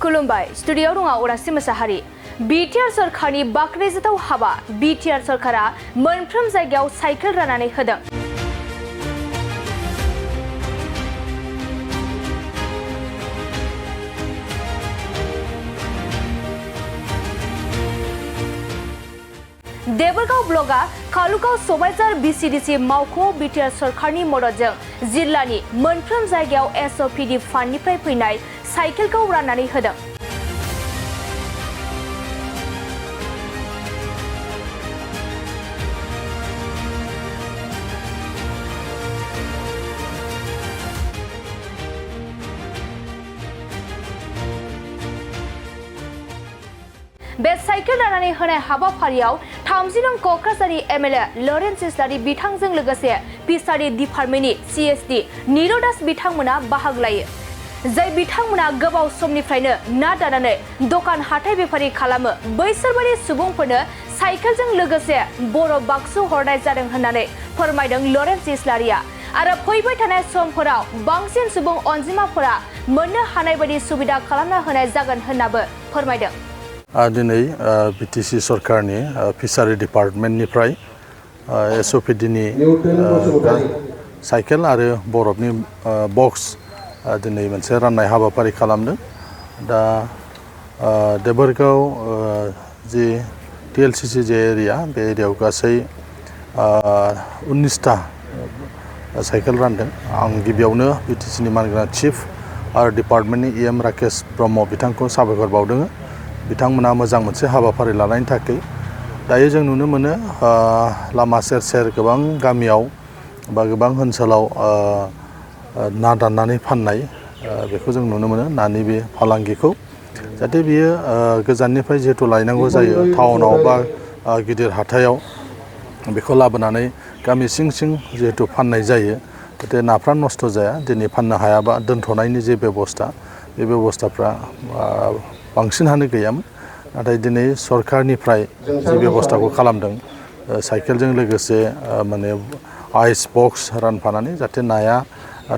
खुलुमबाय स्टुडियोआव दङ उरासि मोसाहारि बीटीआर सरकारनि बाख्नायजाथाव हाबा बीटीआर सरकारा मोनफ्रोम जायगायाव साइकेल राननानै होदों। देबरगाव ब्लगा कालुगाव सबायझार बीसीडीसी मावख'आव बीटीआर सरकारनि मददजों जिल्लानि मोनफ्रोम जायगायाव एसओपीडी फान्डनिफ्राय फैनाय साइकेलखौ राननानै होदों। बे साइकेल राननानै होनाय हाबाफारियाव 30 नं क'क्राझारनि एमएलए लरेन्स इस्लारि बिथांजों लोगोसे फिसारि डिपार्टमेन्टनि सीएसडी नीलदास बिथांमोना बाहागो लायो। जाय बिथांमोना गोबाव समनिफ्रायनो ना दानानै दखान हाथाय बेफारि खालामो बैसोरबायदि सुबुंफोरनो साइकेलजों लोगोसे बर' बाक्सु हरनाय जादों होननानै फोरमायदों लरेन्स इस्लारिया आरो फैबाय थानाय समफोराव बांसिन सुबुं अनजिमाफोरा मोननो हानाय बायदि सुबिदा खालामना होनाय जागोन होननाबो फोरमायदों। दिनै बीटीसी सरकारनि फिसारि डिपार्टमेन्टनिफ्राय एसओपीडीनि साइकेल आरो बरफनि बक्स दिनै मोनसे राननाय हाबाफारि खालामदों। दा देबरगाव जि टीएलसीसी जे एरिया बे एरियायाव गासै 19टा साइकेल रानदों। आं गिबियावनो बीटीसीनि मानगोनां चिफ आरो डिपार्टमेन्टनि EM राकेश ब्रह्म बिथांखौ साबायखर बावदों। बिथांमोना मोजां मोनसे हाबाफारि लानायनि थाखाय दायो जों नुनो मोनो लामा सेर सेर गोबां गामियाव बा गोबां ओनसोलाव ना दाननानै फाननाय बेखौ जों नुनो मोनो। नानि बे फालांगिखौ जाहाथे बियो गोजाननिफ्राय जिहेतु लायनांगौ जायो टाउनाव बा गिदिर हाथायाव बेखौ लाबोनानै गामि सिं सिं जिहेतु फाननाय जायो जाहाथे नाफ्रा नस्थ' जाया। दिनै फाननो हायाबा दोनथ'नायनि जे बेबस्था बे बेबस्थाफ्रा बांसिनानो गैयामोन। नाथाय दिनै सरकारनिफ्राय जि बेबस्थाखौ खालामदों साइकेलजों लोगोसे माने आइस बक्स रानफानानै जाहाथे नाया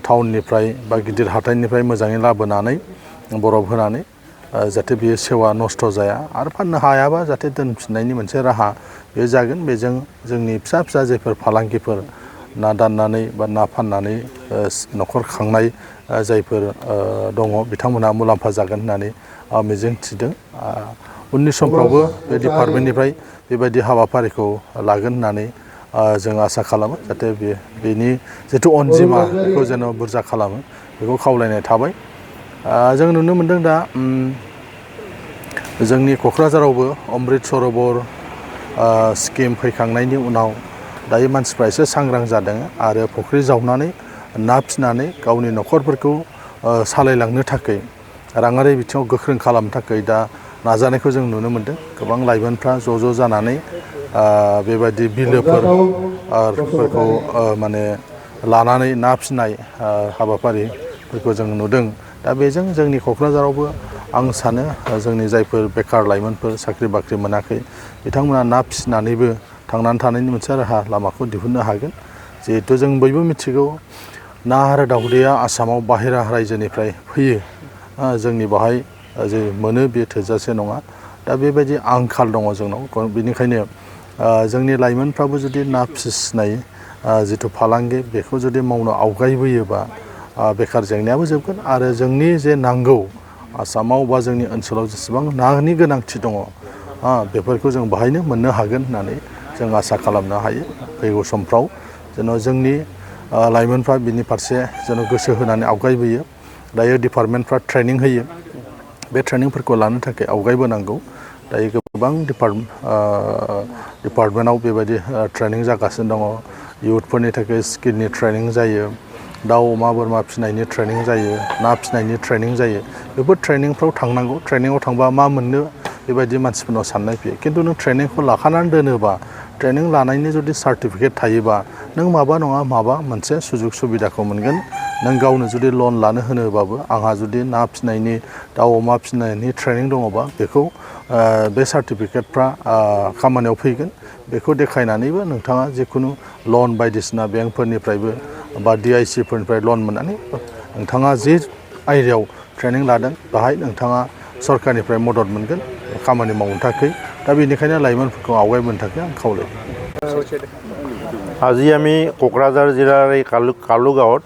टाउननिफ्राय बा गिदिर हाथाइनिफ्राय मोजाङै लाबोनानै बरफ होनानै जाहाथे बियो सेवा नस्थ' जाया आरो फाननो हायाबा जाहाथे दोनफिननायनि मोनसे राहा बे जागोन। बेजों जोंनि फिसा फिसा जायफोर फालांगिफोर ना दाननानै बा ना फाननानै न'खर खांनाय जायफोर दङ बिथांमोनहा मुलाम्फा जागोन होननानै मिजिं थिदों। उननि समफ्रावबो बे डिपार्टमेन्टनिफ्राय बेबायदि हाबाफारिखौ लागोन होननानै जों आसा खालामो। जाहाथे बेनि जिथु अनजिमा बेखौ जेन' बुरजा खालामो बेखौ खावलायनाय थाबाय। जों नुनो मोनदों दा जोंनि क'क्राझारावबो अमृत सरोवर स्किम फैखांनायनि उनाव दायो मानसिफ्रा एसे सांग्रां जादों आरो फुख्रि जावनानै ना फिसिनानै गावनि न'खरफोरखौ सालायलांनो थाखाय राङारि बिथिङाव गोख्रों खालामनो थाखाय दा नाजानायखौ जों नुनो मोनदों। गोबां लाइमोनफ्रा ज' जानानै बेबायदि बिलोफोरखौ माने लानानै ना फिसिनाय हाबाफारिफोरखौ जों नुदों। दा बेजों जोंनि क'क्राझारावबो आं सानो जोंनि जायफोर बेखार लाइमोनफोर साख्रि बाख्रि मोनाखै बिथांमोना ना फिसिनानैबो थांनानै थानायनि मोनसे राहा लामाखौ दिहुननो हागोन। जिहेथु जों बयबो मिथिगौ ना आरो दावदैया आसामाव बाहेरा रायजोनिफ्राय फैयो। जोंनि बाहाय जे मोनो बे थोजासे नङा। दा बेबायदि आंखाल दङ जोंनाव। बेनिखायनो जोंनि लाइमोनफ्राबो जुदि ना फिसिनाय जिथु फालांगि बेखौ जुदि मावनो आवगायबोयोबा बेखार जेंनायाबो जोबगोन आरो जोंनि जे नांगौ आसामाव बा जोंनि ओनसोलाव जेसेबां नानि गोनांथि दङ बेफोरखौ जों बाहायनो मोननो हागोन होननानै जों आसा खालामनो हायो। फैगौ समफ्राव जेन' जोंनि लाइमोनफ्रा बिनि फारसे जेन' गोसो होनानै आवगायबोयो। दायो डिपार्टमेन्टफ्रा ट्रेनिं होयो। बे ट्रेनिंफोरखौ लानो थाखाय आवगायबोनांगौ। दायो गोबां डिपार्टमेन्टआव बेबायदि ट्रेनिं जागासिनो दङ। इयुथफोरनि थाखाय स्किलनि ट्रेनिं जायो। दाउ अमा बोरमा फिसिनायनि ट्रेनिं जायो। ना फिसिनायनि ट्रेनिं जायो। बेफोर ट्रेनिंफ्राव थांनांगौ। ट्रेनिङाव थांबा मा मोननो बेबायदि मानसिफोरनाव साननाय फैयो। खिन्थु नों ट्रेनिंखौ लाखानानै दोनोबा ट्रेनिं लानायनि जुदि सार्टिफिकेट थायोबा नों माबा नङा माबा मोनसे सुजुग सुबिदाखौ मोनगोन। नों गावनो जुदि लन लानो होनोबाबो आंहा जुदि ना फिसिनायनि दाउ अमा फिसिनायनि ट्रेनिं दङबा बेखौ बे सार्टिफिकेटफ्रा खामानियाव फैगोन। बेखौ देखायनानैबो नोंथाङा जिखुनु लन बायदिसिना बेंकफोरनिफ्रायबो बा DIC फोरनिफ्राय लन मोननानै नोंथाङा जे आयदायाव ट्रेनिं लादों बाहाय नोंथाङा सरकारनिफ्राय मदद मोनगोन खामानि मावनो थाखाय दा बेनिखायनो लाइमोनफोरखौ आवगायबोनो थाखाय आं खावलायो আজি আমি কোকৰাঝাৰ জিলাৰ এই কালু গাঁৱত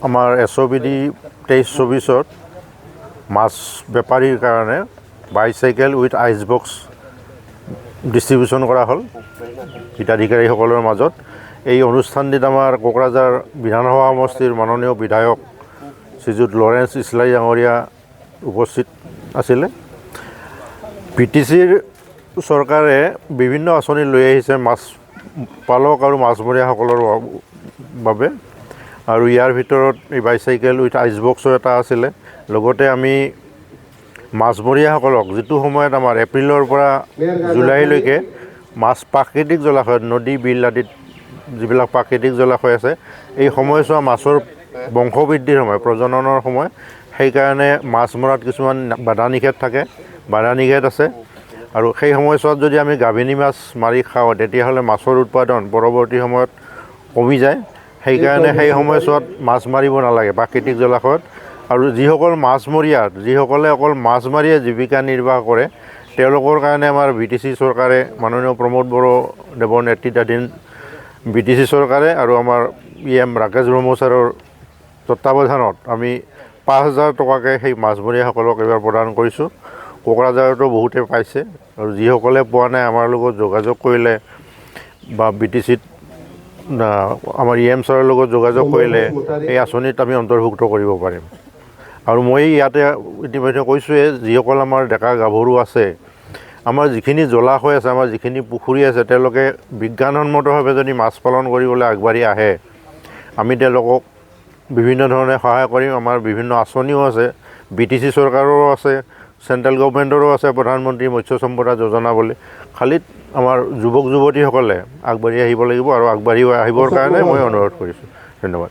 আমাৰ Sopd 23-24 মাছ বেপাৰীৰ কাৰণে bicycle with Aich box distribution কৰা হ'ল হিতাধিকাৰীসকলৰ মাজত এই অনুষ্ঠানটিত আমাৰ কোকৰাঝাৰ বিধানসভা সমষ্টিৰ মাননীয় বিধায়ক শ্ৰীযুত লৰেন্স ইছলাই ডাঙৰীয়া উপস্থিত আছিলে BTCৰ চৰকাৰে বিভিন্ন আঁচনি লৈ আহিছে মাছ পালক আৰু মাছমৰীয়াসকলৰ বাবে আৰু ইয়াৰ ভিতৰত এই বাইচাইকেল উইথ আইচ বক্সৰ এটা আছিলে লগতে আমি মাছমৰীয়াসকলক যিটো সময়ত আমাৰ এপ্ৰিলৰ পৰা জুলাইলৈকে মাছ প্ৰাকৃতিক জলাশয়ত নদী বিল আদিত যিবিলাক প্ৰাকৃতিক জলাশয় আছে এই সময়ছোৱা মাছৰ বংশবৃদ্ধিৰ সময় প্ৰজননৰ সময় সেইকাৰণে মাছ মৰাত কিছুমান বাধা নিষেধ থাকে বাধা নিষেধ আছে আৰু সেই সময়ছোৱাত যদি আমি গাভিনী মাছ মাৰি খাওঁ তেতিয়াহ'লে মাছৰ উৎপাদন পৰৱৰ্তী সময়ত কমি যায় সেইকাৰণে সেই সময়ছোৱাত মাছ মাৰিব নালাগে প্ৰাকৃতিক জলাশয়ত আৰু যিসকল যিসকলে অকল মাছ মাৰিয়ে জীৱিকা নিৰ্বাহ কৰে তেওঁলোকৰ কাৰণে আমাৰ BTC চৰকাৰে মাননীয় প্ৰমোদ বড়োদেৱৰ নেতৃত্বাধীন BTC চৰকাৰে আৰু আমাৰ ৰাকেশ ব্ৰহ্মচাৰৰ তত্ত্বাৱধানত আমি 5,000 টকাকৈ সেই মাছমৰীয়াসকলক এইবাৰ প্ৰদান কৰিছোঁ কোকৰাঝাৰতো বহুতে পাইছে আৰু যিসকলে পোৱা নাই আমাৰ লগত যোগাযোগ কৰিলে বা BTCত আমাৰ ছাৰৰ লগত যোগাযোগ কৰিলে এই আঁচনিত আমি অন্তৰ্ভুক্ত কৰিব পাৰিম আৰু মই ইয়াতে ইতিমধ্যে কৈছোঁৱে যিসকল আমাৰ ডেকা গাভৰু আছে আমাৰ যিখিনি জলাশয় আছে আমাৰ যিখিনি পুখুৰী আছে তেওঁলোকে বিজ্ঞানসন্মতভাৱে যদি মাছ পালন কৰিবলৈ আগবাঢ়ি আহে আমি তেওঁলোকক বিভিন্ন ধৰণে সহায় কৰিম আমাৰ বিভিন্ন আঁচনিও আছে BTC চৰকাৰৰো আছে চেণ্ট্ৰেল গভৰ্ণমেণ্টৰো আছে প্ৰধানমন্ত্ৰী মৎস্য সম্পদা যোজনা বুলি খালি আমাৰ যুৱক যুৱতীসকলে আগবাঢ়ি আহিব লাগিব আৰু আগবাঢ়ি আহিবৰ কাৰণে মই অনুৰোধ কৰিছোঁ ধন্যবাদ